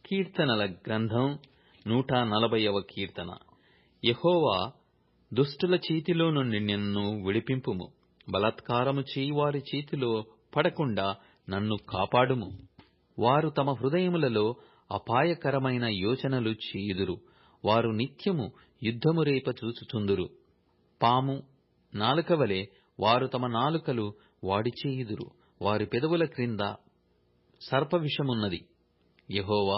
కీర్తనల గ్రంథం 140వ కీర్తన. యెహోవా, దుష్టుల చేతిలో నుండి నన్ను విడిపింపుము. బలాత్కారము చేయువారి చేతిలో పడకుండా నన్ను కాపాడుము. వారు తమ హృదయములలో అపాయకరమైన యోచనలు చేయుదురు. వారు నిత్యము యుద్ధము రేప చూచుచుందురు. పాము నాలుకవలె వారు తమ నాలుకలు వాడిచేయుదురు. వారి పెదవుల క్రింద సర్పవిషమున్నది. యెహోవా,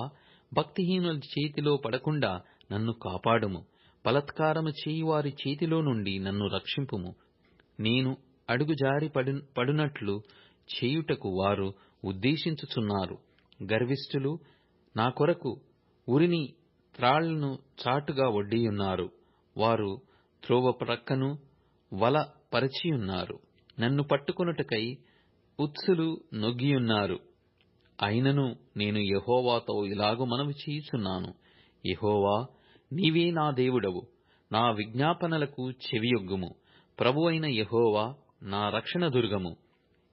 భక్తిహీనుల చేతిలో పడకుండా నన్ను కాపాడుము. బలాత్కారము చేయువారి చేతిలో నుండి నన్ను రక్షింపుము. నేను అడుగుజారి పడునట్లు చేయుటకు వారు ఉద్దేశించుచున్నారు. గర్విష్ఠులు నా కొరకు ఉరిని త్రాళ్లను చాటుగా ఒడ్డియున్నారు. వారు త్రోవ ప్రక్కను వల పరిచియున్నారు. నన్ను పట్టుకొనుటకై ఉత్సులు నొగ్గియున్నారు. అయినను నేను యెహోవాతో ఇలాగు మనవి చేయుచున్నాను. యెహోవా, నీవే నా దేవుడవు. నా విజ్ఞాపనలకు చెవియొగ్గుము. ప్రభువైన యెహోవా, నా రక్షణ దుర్గము.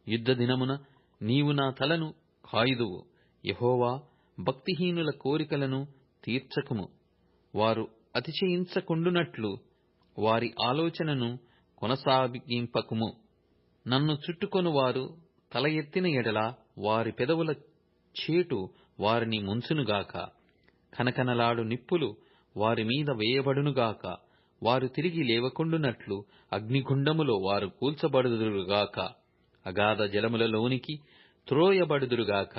యుద్ధ దినమున నీవు నా తలను కాయుదువు. యెహోవా, భక్తిహీనుల కోరికలను తీర్చకుము. వారు అతిశయించకుండునట్లు వారి ఆలోచనను కొనసాగింపకుము. నన్ను చుట్టుకొను వారు తల ఎత్తిన ఎడల వారి పెదవుల చేటు వారిని ముంచునుగాక. కనకనలాడు నిప్పులు వారి మీద వేయబడునుగాక. వారు తిరిగి లేవకుండునట్లు అగ్నిగుండములో వారు కూల్చబడుదురుగాక. అగాధ జలములలోనికి త్రోయబడుదురుగాక.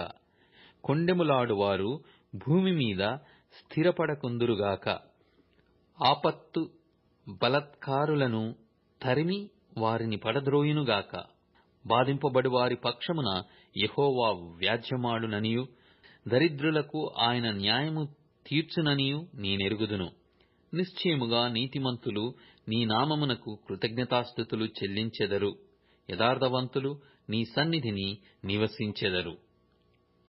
కొండెములాడు వారు భూమి మీద స్థిరపడకుందురుగాక. ఆపత్తు బలాత్కారులను తరిమి వారిని పడద్రోయునుగాక. బాధింపబడు వారి పక్షమున యెహోవా వ్యాజ్యమాడుననియు, దరిద్రులకు ఆయన న్యాయము తీర్చుననియు నేనెరుగుదును. నిశ్చయముగా నీతిమంతులు నీ నామమునకు కృతజ్ఞతాస్తుతులు చెల్లించెదరు. యథార్థవంతులు నీ సన్నిధిని నివసించెదరు.